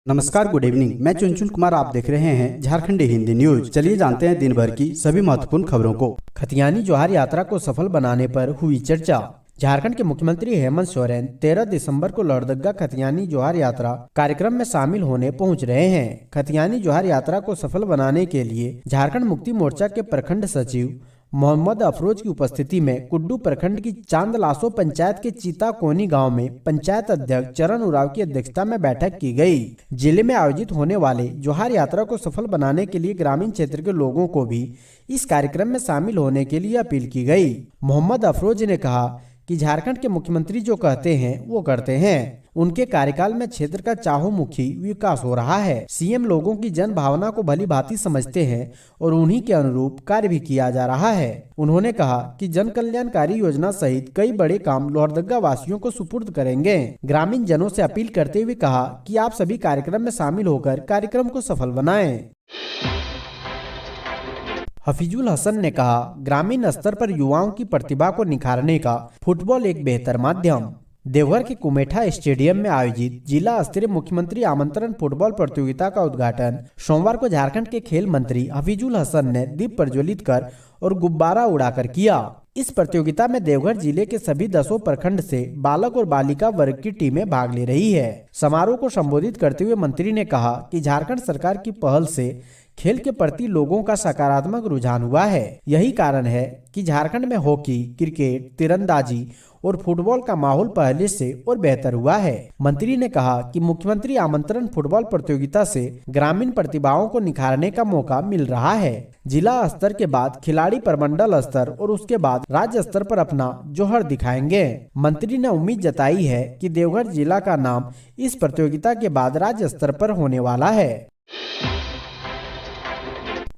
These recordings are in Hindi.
नमस्कार, गुड इवनिंग। मैं चुनचुन कुमार, आप देख रहे हैं झारखंडी हिंदी न्यूज। चलिए जानते हैं दिन भर की सभी महत्वपूर्ण खबरों को। खतियानी जोहार यात्रा को सफल बनाने पर हुई चर्चा। झारखंड के मुख्यमंत्री हेमंत सोरेन 13 दिसंबर को लोहरदगा खतियानी जोहार यात्रा कार्यक्रम में शामिल होने पहुंच रहे हैं। खतियानी जोहार यात्रा को सफल बनाने के लिए झारखंड मुक्ति मोर्चा के प्रखंड सचिव मोहम्मद अफरोज की उपस्थिति में कुड्डू प्रखंड की चांदलासो पंचायत के चीता कोनी गांव में पंचायत अध्यक्ष चरण उरांव की अध्यक्षता में बैठक की गई। जिले में आयोजित होने वाले जोहार यात्रा को सफल बनाने के लिए ग्रामीण क्षेत्र के लोगों को भी इस कार्यक्रम में शामिल होने के लिए अपील की गई। मोहम्मद अफरोज ने कहा कि झारखंड के मुख्यमंत्री जो कहते हैं वो करते हैं। उनके कार्यकाल में क्षेत्र का चाहुमुखी विकास हो रहा है। सीएम लोगों की जन भावना को भली भांति समझते हैं और उन्हीं के अनुरूप कार्य भी किया जा रहा है। उन्होंने कहा कि जन कल्याणकारी योजना सहित कई बड़े काम लोहरदगा वासियों को सुपुर्द करेंगे। ग्रामीण जनों से अपील करते हुए कहा कि आप सभी कार्यक्रम में शामिल होकर कार्यक्रम को सफल बनाएं। हफीजुल हसन ने कहा, ग्रामीण स्तर पर युवाओं की प्रतिभा को निखारने का फुटबॉल एक बेहतर माध्यम। देवघर के कुमेठा स्टेडियम में आयोजित जिला स्तरीय मुख्यमंत्री आमंत्रण फुटबॉल प्रतियोगिता का उद्घाटन सोमवार को झारखंड के खेल मंत्री हफीजुल हसन ने दीप प्रज्वलित कर और गुब्बारा उड़ाकर किया। इस प्रतियोगिता में देवघर जिले के सभी 10 प्रखंड से बालक और बालिका वर्ग की टीमें भाग ले रही है। समारोह को संबोधित करते हुए मंत्री ने कहा कि झारखंड सरकार की पहल से खेल के प्रति लोगों का सकारात्मक रुझान हुआ है। यही कारण है कि झारखंड में हॉकी, क्रिकेट, तीरंदाजी और फुटबॉल का माहौल पहले से और बेहतर हुआ है। मंत्री ने कहा कि मुख्यमंत्री आमंत्रण फुटबॉल प्रतियोगिता से ग्रामीण प्रतिभाओं को निखारने का मौका मिल रहा है। जिला स्तर के बाद खिलाड़ी प्रमंडल स्तर और उसके बाद राज्य स्तर पर अपना जोहर दिखाएंगे। मंत्री ने उम्मीद जताई है कि देवघर जिला का नाम इस प्रतियोगिता के बाद राज्य स्तर पर होने वाला है।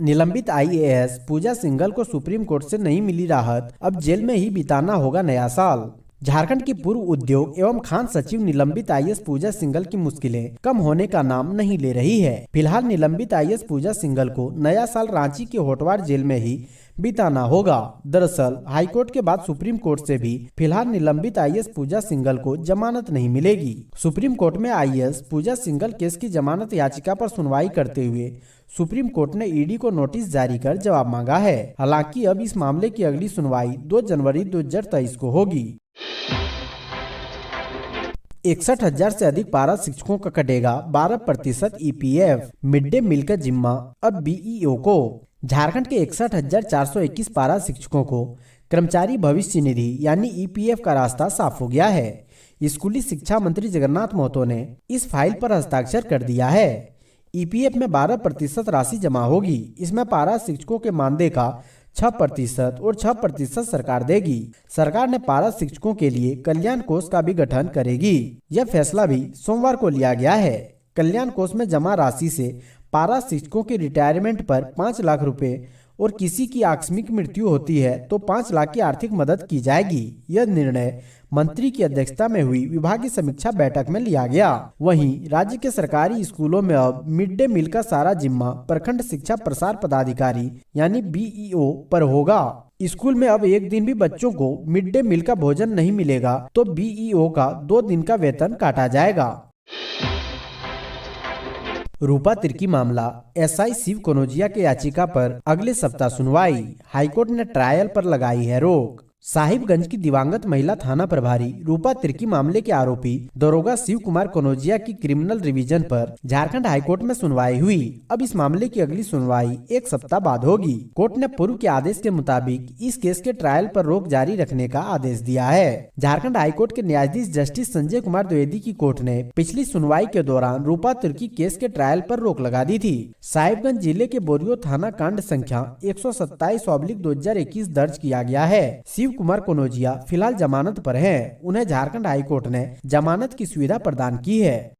निलंबित आईएएस पूजा सिंघल को सुप्रीम कोर्ट से नहीं मिली राहत, अब जेल में ही बिताना होगा नया साल। झारखंड की पूर्व उद्योग एवं खान सचिव निलंबित आईएएस पूजा सिंघल की मुश्किलें कम होने का नाम नहीं ले रही है। फिलहाल निलंबित आईएएस पूजा सिंघल को नया साल रांची के होटवार जेल में ही बिताना होगा। दरअसल हाईकोर्ट के बाद सुप्रीम कोर्ट से भी फिलहाल निलंबित आईएएस पूजा सिंघल को जमानत नहीं मिलेगी। सुप्रीम कोर्ट में आईएएस पूजा सिंघल केस की जमानत याचिका पर सुनवाई करते हुए सुप्रीम कोर्ट ने ईडी को नोटिस जारी कर जवाब मांगा है। हालांकि अब इस मामले की अगली सुनवाई 2 जनवरी 2023 को होगी। 61,000 से अधिक पारा शिक्षकों का कटेगा 12% ईपीएफ। मिड डे मील का जिम्मा अब बीईओ को। झारखंड के 61,421 पारा शिक्षकों को कर्मचारी भविष्य निधि यानी ईपीएफ का रास्ता साफ हो गया है। स्कूली शिक्षा मंत्री जगन्नाथ महतो ने इस फाइल पर हस्ताक्षर कर दिया है। ईपीएफ में 12% राशि जमा होगी। इसमें पारा शिक्षकों के मानदेय का 6% और 6% सरकार देगी। सरकार ने पारा शिक्षकों के लिए कल्याण कोष का भी गठन करेगी। यह फैसला भी सोमवार को लिया गया है। कल्याण कोष में जमा राशि से पारा शिक्षकों के रिटायरमेंट पर 5 लाख रुपए और किसी की आकस्मिक मृत्यु होती है तो 5 लाख की आर्थिक मदद की जाएगी। यह निर्णय मंत्री की अध्यक्षता में हुई विभागीय समीक्षा बैठक में लिया गया। वहीं राज्य के सरकारी स्कूलों में अब मिड डे मील का सारा जिम्मा प्रखंड शिक्षा प्रसार पदाधिकारी यानी बीईओ पर होगा। स्कूल में अब एक दिन भी बच्चों को मिड डे मील का भोजन नहीं मिलेगा तो बीईओ का 2 दिन का वेतन काटा जाएगा। रूपा तिर्की मामला, एसआई शिव कनौजिया के याचिका पर अगले सप्ताह सुनवाई। हाईकोर्ट ने ट्रायल पर लगाई है रोक। साहिबगंज की दिवंगत महिला थाना प्रभारी रूपा तिर्की मामले के आरोपी दरोगा शिव कुमार कनौजिया की क्रिमिनल रिवीजन पर झारखंड हाईकोर्ट में सुनवाई हुई। अब इस मामले की अगली सुनवाई 1 सप्ताह बाद होगी। कोर्ट ने पूर्व के आदेश के मुताबिक इस केस के ट्रायल पर रोक जारी रखने का आदेश दिया है। झारखंड हाईकोर्ट के न्यायाधीश जस्टिस संजय कुमार द्विवेदी की कोर्ट ने पिछली सुनवाई के दौरान रूपा तिर्की केस के ट्रायल पर रोक लगा दी थी। साहिबगंज जिले के बोरियो थाना कांड संख्या 127/2021 दर्ज किया गया है। शिव कुमार कनौजिया फिलहाल जमानत पर हैं। उन्हें झारखंड हाईकोर्ट ने जमानत की सुविधा प्रदान की है।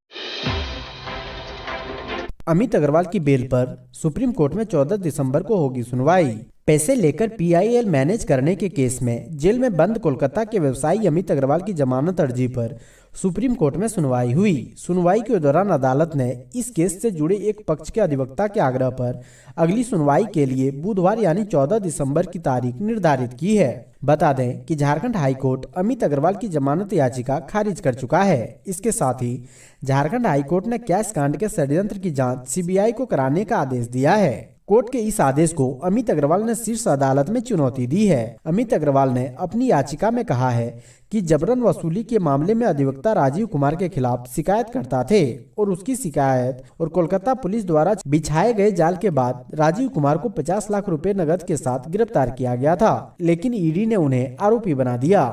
अमित अग्रवाल की बेल पर सुप्रीम कोर्ट में 14 दिसंबर को होगी सुनवाई। पैसे लेकर पीआईएल मैनेज करने के केस में जेल में बंद कोलकाता के व्यवसायी अमित अग्रवाल की जमानत अर्जी पर सुप्रीम कोर्ट में सुनवाई हुई। सुनवाई के दौरान अदालत ने इस केस से जुड़े एक पक्ष के अधिवक्ता के आग्रह पर अगली सुनवाई के लिए बुधवार यानी 14 दिसंबर की तारीख निर्धारित की है। बता दें कि झारखंड हाईकोर्ट अमित अग्रवाल की जमानत याचिका खारिज कर चुका है। इसके साथ ही झारखंड हाईकोर्ट ने कैश कांड के षड्यंत्र की जांच सीबीआई को कराने का आदेश दिया है। कोर्ट के इस आदेश को अमित अग्रवाल ने शीर्ष अदालत में चुनौती दी है। अमित अग्रवाल ने अपनी याचिका में कहा है कि जबरन वसूली के मामले में अधिवक्ता राजीव कुमार के खिलाफ शिकायत करता थे और उसकी शिकायत और कोलकाता पुलिस द्वारा बिछाए गए जाल के बाद राजीव कुमार को 50 लाख रुपए नकद के साथ गिरफ्तार किया गया था, लेकिन ईडी ने उन्हें आरोपी बना दिया।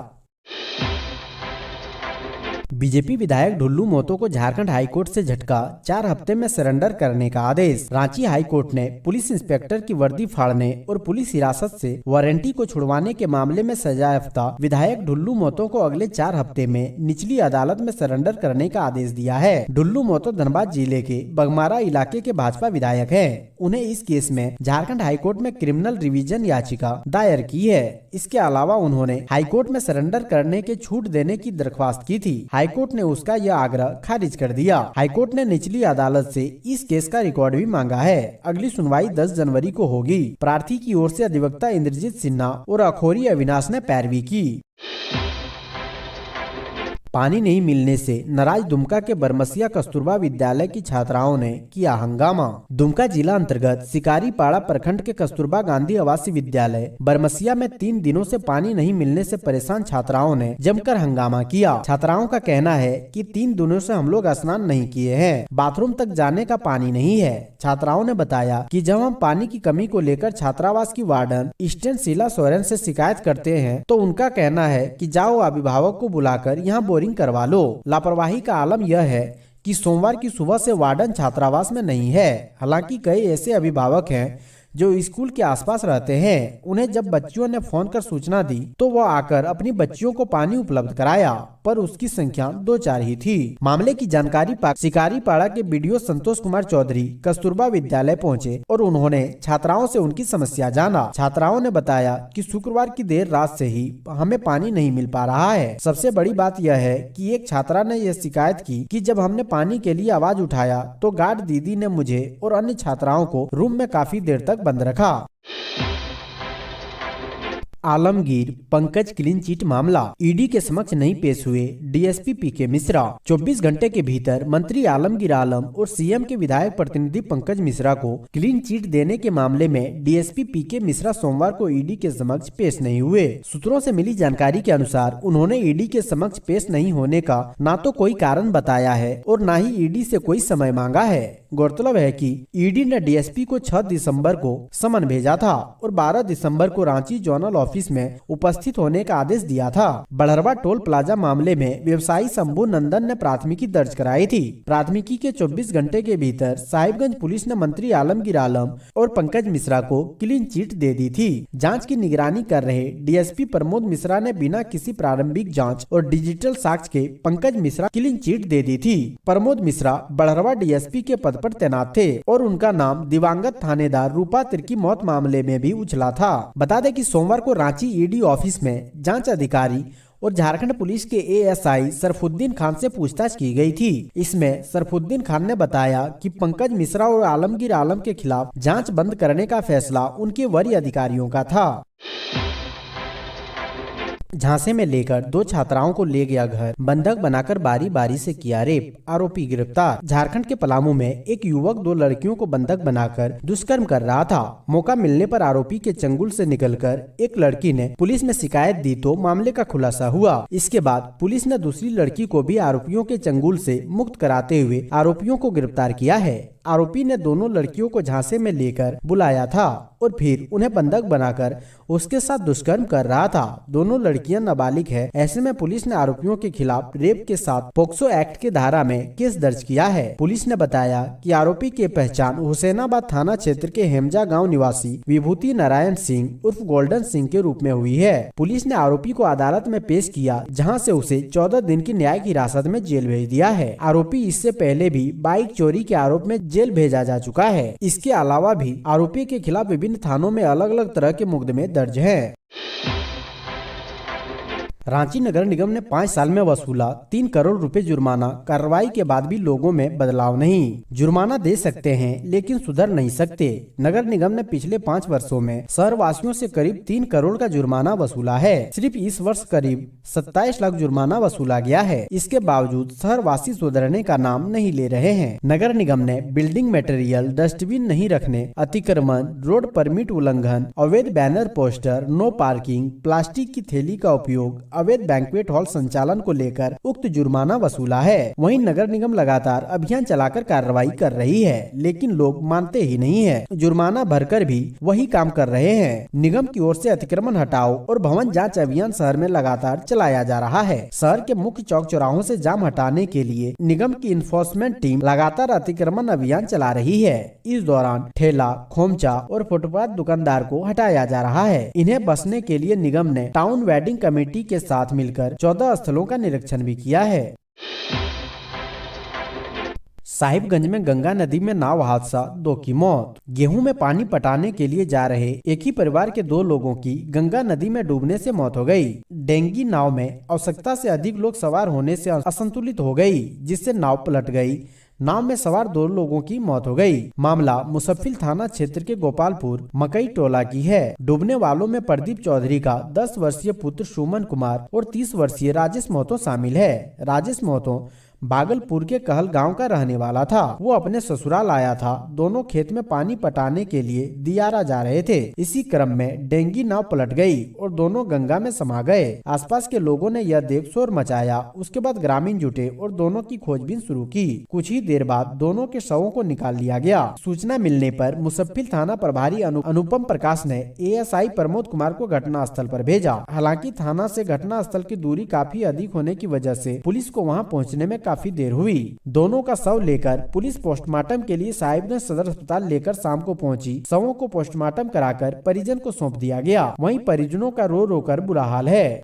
बीजेपी विधायक ढुल्लू मोतो को झारखंड हाईकोर्ट से झटका, 4 हफ्ते में सरेंडर करने का आदेश। रांची हाईकोर्ट ने पुलिस इंस्पेक्टर की वर्दी फाड़ने और पुलिस हिरासत से वारंटी को छुड़वाने के मामले में सजायाफ्ता विधायक ढुल्लू मोतो को अगले 4 हफ्ते में निचली अदालत में सरेंडर करने का आदेश दिया है। ढुल्लू मोतो धनबाद जिले के बगमारा इलाके के भाजपा विधायक है। उन्हें इस केस में झारखंड हाईकोर्ट में क्रिमिनल रिवीजन याचिका दायर की है। इसके अलावा उन्होंने हाईकोर्ट में सरेंडर करने के छूट देने की दरख्वास्त की थी। हाईकोर्ट ने उसका यह आग्रह खारिज कर दिया। हाईकोर्ट ने निचली अदालत से इस केस का रिकॉर्ड भी मांगा है। अगली सुनवाई 10 जनवरी को होगी। प्रार्थी की ओर से अधिवक्ता इंद्रजीत सिन्हा और अखोरी अविनाश ने पैरवी की। पानी नहीं मिलने से नाराज दुमका के बरमसिया कस्तूरबा विद्यालय की छात्राओं ने किया हंगामा। दुमका जिला अंतर्गत सिकारीपाड़ा प्रखंड के कस्तूरबा गांधी आवासीय विद्यालय बरमसिया में 3 दिनों से पानी नहीं मिलने से परेशान छात्राओं ने जमकर हंगामा किया। छात्राओं का कहना है कि 3 दिनों से हम लोग स्नान नहीं किए हैं, बाथरूम तक जाने का पानी नहीं है। छात्राओं ने बताया कि जब हम पानी की कमी को लेकर छात्रावास की वार्डन स्टेन शीला सोरेन से शिकायत करते हैं तो उनका कहना है कि जाओ अभिभावक को बुलाकर यहाँ बोरिंग करवा लो। लापरवाही का आलम यह है कि सोमवार की सुबह से वार्डन छात्रावास में नहीं है। हालांकि कई ऐसे अभिभावक हैं जो स्कूल के आसपास रहते हैं। उन्हें जब बच्चियों ने फोन कर सूचना दी तो वह आकर अपनी बच्चियों को पानी उपलब्ध कराया, पर उसकी संख्या 2-4 ही थी। मामले की जानकारी पाकर सिकारीपाड़ा के बीडीओ संतोष कुमार चौधरी कस्तूरबा विद्यालय पहुंचे और उन्होंने छात्राओं से उनकी समस्या जाना। छात्राओं ने बताया कि शुक्रवार की देर रात से ही हमें पानी नहीं मिल पा रहा है। सबसे बड़ी बात यह है कि एक छात्रा ने यह शिकायत की कि जब हमने पानी के लिए आवाज उठाया तो गार्ड दीदी ने मुझे और अन्य छात्राओं को रूम में काफी देर तक बंद रखा। आलमगीर पंकज क्लीन चिट मामला, ईडी के समक्ष नहीं पेश हुए डीएसपी पीके मिश्रा। 24 घंटे के भीतर मंत्री आलमगीर आलम और सीएम के विधायक प्रतिनिधि पंकज मिश्रा को क्लीन चिट देने के मामले में डीएसपी पीके मिश्रा सोमवार को ईडी के समक्ष पेश नहीं हुए। सूत्रों से मिली जानकारी के अनुसार उन्होंने ईडी के समक्ष पेश नहीं होने का न तो कोई कारण बताया है और न ही ईडी से कोई समय मांगा है। गौरतलब है कि ईडी ने डीएसपी को 6 दिसंबर को समन भेजा था और 12 दिसंबर को रांची जोनल ऑफिस में उपस्थित होने का आदेश दिया था। बड़हरवा टोल प्लाजा मामले में व्यवसायी शंभू नंदन ने प्राथमिकी दर्ज कराई थी। प्राथमिकी के 24 घंटे के भीतर साहिबगंज पुलिस ने मंत्री आलमगीर आलम और पंकज मिश्रा को क्लीन चिट दे दी थी। जांच की निगरानी कर रहे डीएसपी प्रमोद मिश्रा ने बिना किसी प्रारंभिक जांच और डिजिटल साक्ष्य के पंकज मिश्रा क्लीन चिट दे दी थी। प्रमोद मिश्रा बड़हरवा डीएसपी के पद पर तैनात थे और उनका नाम दिवंगत थानेदार रूपा तिर्की मौत मामले में भी उछला था। बता दें कि सोमवार को रांची ईडी ऑफिस में जांच अधिकारी और झारखंड पुलिस के एएसआई सरफुद्दीन खान से पूछताछ की गई थी। इसमें सरफुद्दीन खान ने बताया कि पंकज मिश्रा और आलमगीर आलम के खिलाफ जांच बंद करने का फैसला उनके वरीय अधिकारियों का था। झांसे में लेकर 2 छात्राओं को ले गया घर, बंधक बनाकर बारी बारी से किया रेप, आरोपी गिरफ्तार। झारखंड के पलामू में एक युवक 2 लड़कियों को बंधक बनाकर दुष्कर्म कर रहा था। मौका मिलने पर आरोपी के चंगुल से निकलकर एक लड़की ने पुलिस में शिकायत दी तो मामले का खुलासा हुआ। इसके बाद पुलिस ने दूसरी लड़की को भी आरोपियों के चंगुल से मुक्त कराते हुए आरोपियों को गिरफ्तार किया है। आरोपी ने दोनों लड़कियों को झांसे में लेकर बुलाया था और फिर उन्हें बंधक बनाकर उसके साथ दुष्कर्म कर रहा था। दोनों लड़कियां नाबालिग है। ऐसे में पुलिस ने आरोपियों के खिलाफ रेप के साथ पोक्सो एक्ट के धारा में केस दर्ज किया है। पुलिस ने बताया कि आरोपी की पहचान हुसैनाबाद थाना क्षेत्र के हेमजा गांव निवासी विभूति नारायण सिंह उर्फ गोल्डन सिंह के रूप में हुई है। पुलिस ने आरोपी को अदालत में पेश किया, जहाँ से उसे 14 दिन की न्यायिक हिरासत में जेल भेज दिया है। आरोपी इससे पहले भी बाइक चोरी के आरोप में जेल भेजा जा चुका है। इसके अलावा भी आरोपी के खिलाफ विभिन्न थानों में अलग अलग तरह के मुकदमे दर्ज हैं। रांची नगर निगम ने 5 साल में वसूला 3 करोड़ रुपए जुर्माना। कार्रवाई के बाद भी लोगों में बदलाव नहीं। जुर्माना दे सकते हैं लेकिन सुधर नहीं सकते। नगर निगम ने पिछले 5 वर्षों में शहर वासियों से करीब 3 करोड़ का जुर्माना वसूला है। सिर्फ इस वर्ष करीब 27 लाख जुर्माना वसूला गया है। इसके बावजूद शहर वासी सुधरने का नाम नहीं ले रहे हैं। नगर निगम ने बिल्डिंग मटेरियल, डस्टबिन नहीं रखने, अतिक्रमण, रोड परमिट उल्लंघन, अवैध banner poster, no parking, plastic की थैली का उपयोग, अवैध बैंक्वेट हॉल संचालन को लेकर उक्त जुर्माना वसूला है। वहीं नगर निगम लगातार अभियान चलाकर कार्रवाई कर रही है, लेकिन लोग मानते ही नहीं है। जुर्माना भरकर भी वही काम कर रहे हैं। निगम की ओर से अतिक्रमण हटाओ और भवन जांच अभियान शहर में लगातार चलाया जा रहा है। शहर के मुख्य चौक चौराहों से जाम हटाने के लिए निगम की इन्फोर्समेंट टीम लगातार अतिक्रमण अभियान चला रही है। इस दौरान ठेला, खोमचा और फुटपाथ दुकानदार को हटाया जा रहा है। इन्हें बसने के लिए निगम ने टाउन वेडिंग कमेटी के साथ मिलकर 14 स्थलों का निरीक्षण भी किया है। साहिबगंज में गंगा नदी में नाव हादसा, 2 की मौत। गेहूं में पानी पटाने के लिए जा रहे एक ही परिवार के 2 लोगों की गंगा नदी में डूबने से मौत हो गई। डेंगी नाव में आवश्यकता से अधिक लोग सवार होने से असंतुलित हो गई, जिससे नाव पलट गई। नाव में सवार 2 लोगों की मौत हो गई। मामला मुसफ्फिल थाना क्षेत्र के गोपालपुर मकई टोला की है। डूबने वालों में प्रदीप चौधरी का 10 वर्षीय पुत्र सुमन कुमार और 30 वर्षीय राजेश महतो शामिल है। राजेश महतो भागलपुर के कहल गांव का रहने वाला था। वो अपने ससुराल आया था। दोनों खेत में पानी पटाने के लिए दियारा जा रहे थे। इसी क्रम में डेंगी नाव पलट गई और दोनों गंगा में समा गए। आसपास के लोगों ने यह देख शोर मचाया। उसके बाद ग्रामीण जुटे और दोनों की खोजबीन शुरू की। कुछ ही देर बाद दोनों के शवों को निकाल लिया गया। सूचना मिलने पर मुसफ्फिल थाना प्रभारी अनुपम प्रकाश ने ASI प्रमोद कुमार को घटना स्थल पर भेजा। हालांकि थाना से घटना स्थल की दूरी काफी अधिक होने की वजह से पुलिस को वहां पहुंचने में काफी देर हुई। दोनों का शव लेकर पुलिस पोस्टमार्टम के लिए साहिबगंज सदर अस्पताल लेकर शाम को पहुंची। शवों को पोस्टमार्टम कराकर परिजन को सौंप दिया गया। वहीं परिजनों का रो रो कर बुरा हाल है।